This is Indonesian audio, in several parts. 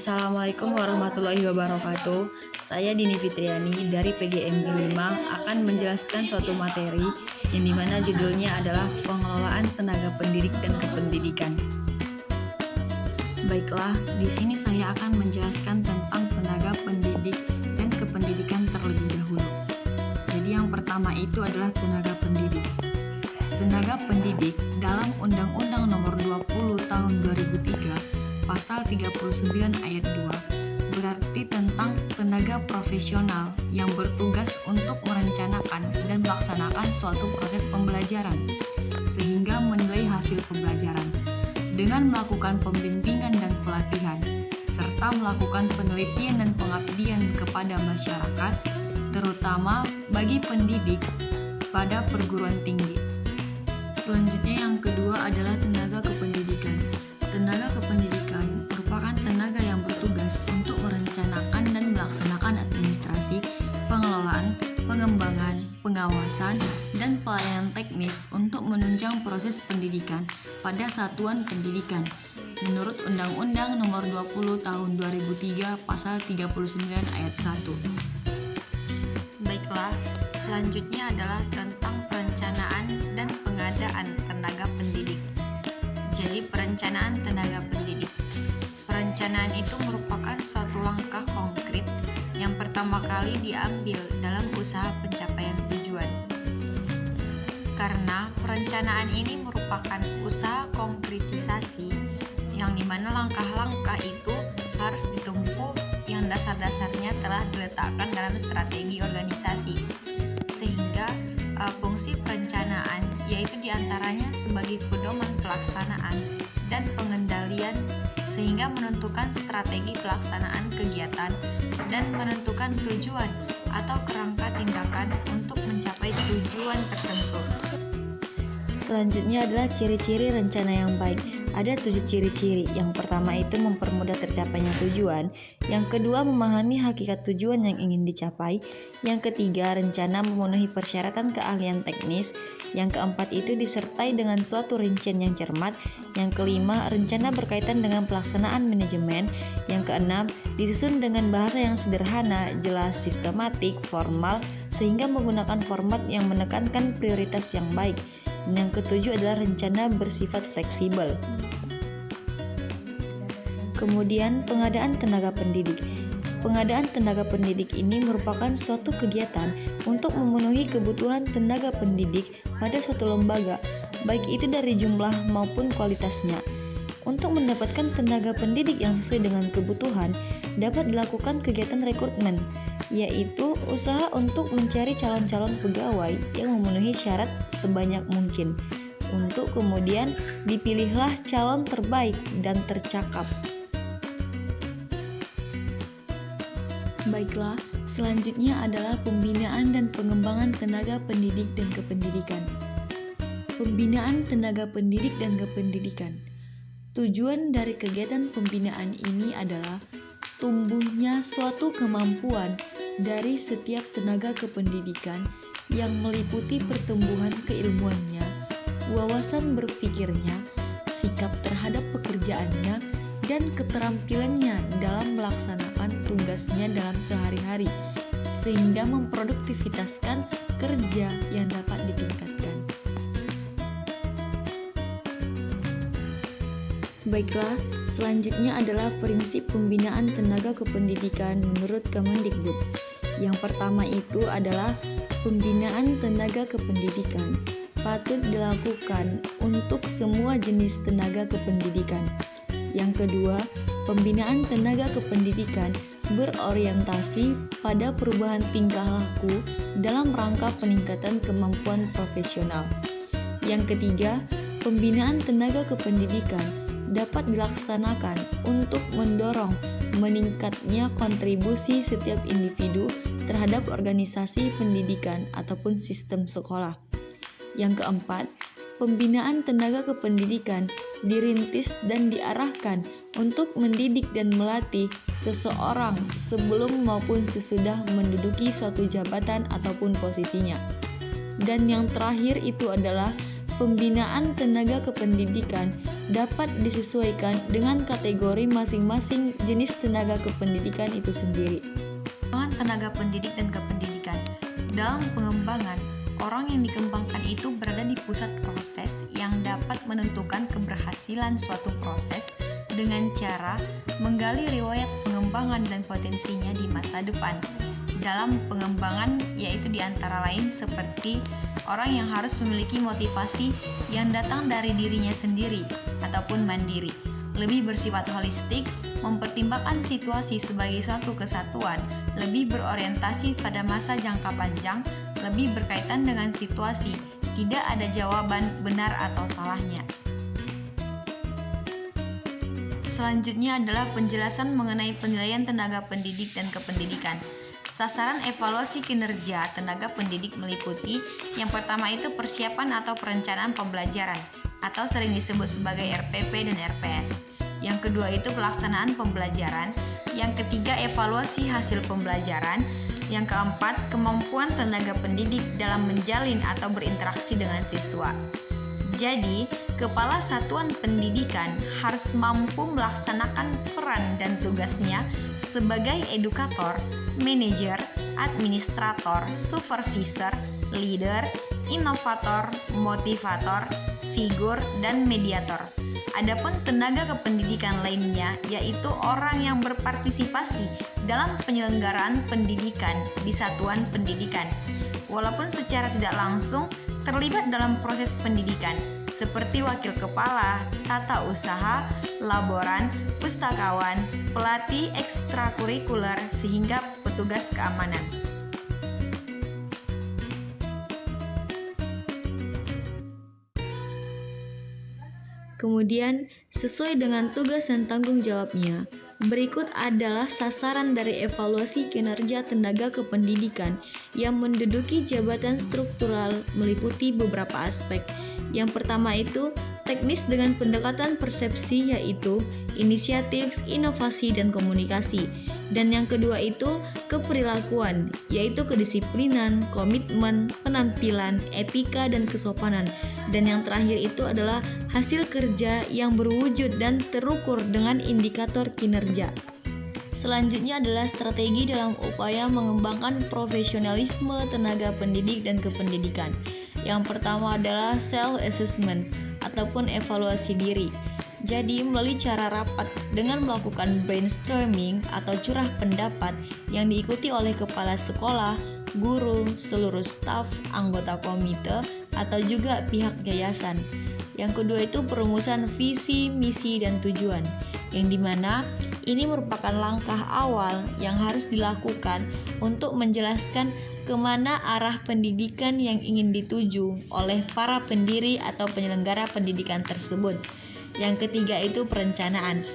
Assalamualaikum warahmatullahi wabarakatuh. Saya Dini Fitriani dari PGMG 5 akan menjelaskan suatu materi yang dimana judulnya adalah pengelolaan tenaga pendidik dan kependidikan. Baiklah, di sini saya akan menjelaskan tentang tenaga pendidik dan kependidikan terlebih dahulu. Jadi yang pertama itu adalah tenaga pendidik. Tenaga pendidik dalam Undang-Undang Nomor 20 Tahun 2003 Pasal 39 ayat 2 berarti tentang tenaga profesional yang bertugas untuk merencanakan dan melaksanakan suatu proses pembelajaran sehingga menilai hasil pembelajaran dengan melakukan pembimbingan dan pelatihan serta melakukan penelitian dan pengabdian kepada masyarakat, terutama bagi pendidik pada perguruan tinggi. Selanjutnya yang kedua adalah tenaga kependidikan. Tenaga kependidikan merupakan tenaga yang bertugas untuk merencanakan dan melaksanakan administrasi, pengelolaan, pengembangan, pengawasan, dan pelayanan teknis untuk menunjang proses pendidikan pada satuan pendidikan menurut Undang-Undang Nomor 20 Tahun 2003 Pasal 39 ayat 1. Baiklah, selanjutnya adalah tentang perencanaan dan pengadaan tenaga pendidik. Jadi perencanaan tenaga pendidik. Perencanaan itu merupakan suatu langkah konkret yang pertama kali diambil dalam usaha pencapaian tujuan. Karena perencanaan ini merupakan usaha konkretisasi yang dimana langkah-langkah itu harus ditempuh yang dasar-dasarnya telah diletakkan dalam strategi organisasi. Sehingga fungsi perencanaan yaitu diantaranya sebagai pedoman pelaksanaan dan pengendalian sehingga menentukan strategi pelaksanaan kegiatan dan menentukan tujuan atau kerangka tindakan untuk mencapai tujuan tertentu. Selanjutnya adalah ciri-ciri rencana yang baik. Ada 7 ciri-ciri. Yang pertama itu mempermudah tercapainya tujuan. Yang kedua, memahami hakikat tujuan yang ingin dicapai. Yang ketiga, rencana memenuhi persyaratan keahlian teknis. Yang keempat itu disertai dengan suatu rincian yang cermat. Yang kelima, rencana berkaitan dengan pelaksanaan manajemen. Yang keenam, disusun dengan bahasa yang sederhana, jelas, sistematik, formal, sehingga menggunakan format yang menekankan prioritas yang baik. Dan yang ketujuh adalah rencana bersifat fleksibel. Kemudian pengadaan tenaga pendidik. Pengadaan tenaga pendidik ini merupakan suatu kegiatan untuk memenuhi kebutuhan tenaga pendidik pada suatu lembaga, baik itu dari jumlah maupun kualitasnya. Untuk mendapatkan tenaga pendidik yang sesuai dengan kebutuhan, dapat dilakukan kegiatan rekrutmen, yaitu usaha untuk mencari calon-calon pegawai yang memenuhi syarat sebanyak mungkin. Untuk kemudian dipilihlah calon terbaik dan tercakap. Baiklah, selanjutnya adalah pembinaan dan pengembangan tenaga pendidik dan kependidikan. Pembinaan tenaga pendidik dan kependidikan. Tujuan dari kegiatan pembinaan ini adalah tumbuhnya suatu kemampuan dari setiap tenaga kependidikan yang meliputi pertumbuhan keilmuannya, wawasan berpikirnya, sikap terhadap pekerjaannya, dan keterampilannya dalam melaksanakan tugasnya dalam sehari-hari, sehingga memproduktivitaskan kerja yang dapat ditingkatkan. Baiklah, selanjutnya adalah prinsip pembinaan tenaga kependidikan menurut Kemendikbud. Yang pertama itu adalah pembinaan tenaga kependidikan patut dilakukan untuk semua jenis tenaga kependidikan. Yang kedua, pembinaan tenaga kependidikan berorientasi pada perubahan tingkah laku dalam rangka peningkatan kemampuan profesional. Yang ketiga, pembinaan tenaga kependidikan dapat dilaksanakan untuk mendorong meningkatnya kontribusi setiap individu terhadap organisasi pendidikan ataupun sistem sekolah. Yang keempat, pembinaan tenaga kependidikan dirintis dan diarahkan untuk mendidik dan melatih seseorang sebelum maupun sesudah menduduki suatu jabatan ataupun posisinya. Dan yang terakhir itu adalah pembinaan tenaga kependidikan dapat disesuaikan dengan kategori masing-masing jenis tenaga kependidikan itu sendiri. Pengembangan tenaga pendidik dan kependidikan. Dalam pengembangan, orang yang dikembangkan itu berada di pusat proses yang dapat menentukan keberhasilan suatu proses dengan cara menggali riwayat pengembangan dan potensinya di masa depan. Dalam pengembangan yaitu diantara lain seperti orang yang harus memiliki motivasi yang datang dari dirinya sendiri ataupun mandiri, lebih bersifat holistik, mempertimbangkan situasi sebagai satu kesatuan, lebih berorientasi pada masa jangka panjang, lebih berkaitan dengan situasi, tidak ada jawaban benar atau salahnya. Selanjutnya adalah penjelasan mengenai penilaian tenaga pendidik dan kependidikan. Sasaran evaluasi kinerja tenaga pendidik meliputi yang pertama itu persiapan atau perencanaan pembelajaran atau sering disebut sebagai RPP dan RPS. Yang kedua itu pelaksanaan pembelajaran. Yang ketiga evaluasi hasil pembelajaran. Yang keempat kemampuan tenaga pendidik dalam menjalin atau berinteraksi dengan siswa. Jadi, kepala satuan pendidikan harus mampu melaksanakan peran dan tugasnya sebagai edukator, manajer, administrator, supervisor, leader, inovator, motivator, figur, dan mediator. Adapun tenaga kependidikan lainnya yaitu orang yang berpartisipasi dalam penyelenggaraan pendidikan di satuan pendidikan, walaupun secara tidak langsung terlibat dalam proses pendidikan, seperti wakil kepala, tata usaha, laboran, pustakawan, pelatih ekstrakurikuler, sehingga petugas keamanan. Kemudian, sesuai dengan tugas dan tanggung jawabnya, berikut adalah sasaran dari evaluasi kinerja tenaga kependidikan yang menduduki jabatan struktural meliputi beberapa aspek. Yang pertama itu teknis dengan pendekatan persepsi yaitu inisiatif, inovasi, dan komunikasi. Dan yang kedua itu keperilakuan yaitu kedisiplinan, komitmen, penampilan, etika, dan kesopanan. Dan yang terakhir itu adalah hasil kerja yang berwujud dan terukur dengan indikator kinerja. Selanjutnya adalah strategi dalam upaya mengembangkan profesionalisme tenaga pendidik dan kependidikan. Yang pertama adalah self-assessment ataupun evaluasi diri. Jadi melalui cara rapat dengan melakukan brainstorming atau curah pendapat yang diikuti oleh kepala sekolah, guru, seluruh staf, anggota komite, atau juga pihak yayasan. Yang kedua itu perumusan visi, misi, dan tujuan, yang dimana ini merupakan langkah awal yang harus dilakukan untuk menjelaskan kemana arah pendidikan yang ingin dituju oleh para pendiri atau penyelenggara pendidikan tersebut. Yang ketiga itu perencanaan,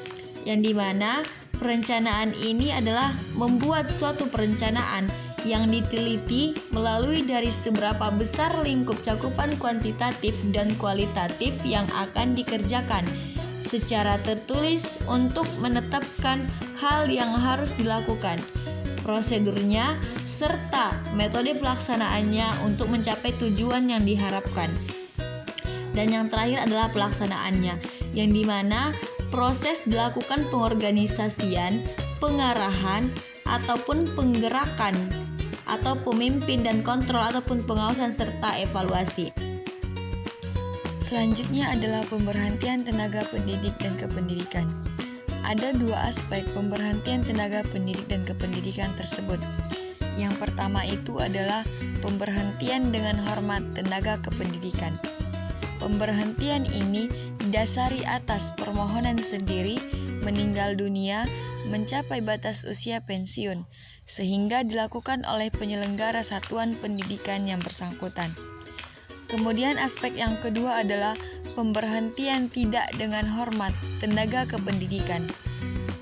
yang dimana perencanaan ini adalah membuat suatu perencanaan yang diteliti melalui dari seberapa besar lingkup cakupan kuantitatif dan kualitatif yang akan dikerjakan secara tertulis untuk menetapkan hal yang harus dilakukan, prosedurnya, serta metode pelaksanaannya untuk mencapai tujuan yang diharapkan. Dan yang terakhir adalah pelaksanaannya, yang dimana proses dilakukan pengorganisasian, pengarahan, ataupun penggerakan, atau pemimpin dan kontrol ataupun pengawasan serta evaluasi. Selanjutnya adalah pemberhentian tenaga pendidik dan kependidikan. Ada dua aspek pemberhentian tenaga pendidik dan kependidikan tersebut. Yang pertama itu adalah pemberhentian dengan hormat tenaga kependidikan. Pemberhentian ini didasari atas permohonan sendiri, meninggal dunia, mencapai batas usia pensiun, sehingga dilakukan oleh penyelenggara satuan pendidikan yang bersangkutan. Kemudian aspek yang kedua adalah pemberhentian tidak dengan hormat tenaga kependidikan.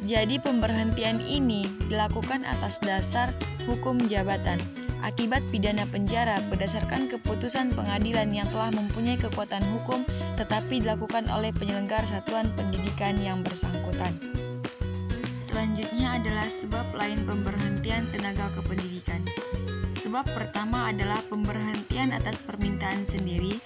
Jadi pemberhentian ini dilakukan atas dasar hukum jabatan akibat pidana penjara berdasarkan keputusan pengadilan yang telah mempunyai kekuatan hukum tetapi dilakukan oleh penyelenggara satuan pendidikan yang bersangkutan. Selanjutnya adalah sebab lain pemberhentian tenaga kependidikan. Sebab pertama adalah pemberhentian atas permintaan sendiri,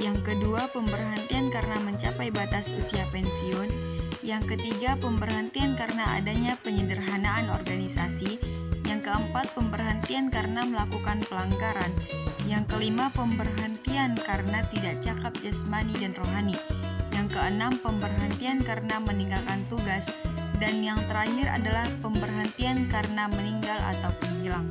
Yang kedua, pemberhentian karena mencapai batas usia pensiun. Yang ketiga, pemberhentian karena adanya penyederhanaan organisasi. Yang keempat, pemberhentian karena melakukan pelanggaran. Yang kelima, pemberhentian karena tidak cakap jasmani dan rohani. Yang keenam, pemberhentian karena meninggalkan tugas. Dan yang terakhir adalah pemberhentian karena meninggal ataupun hilang.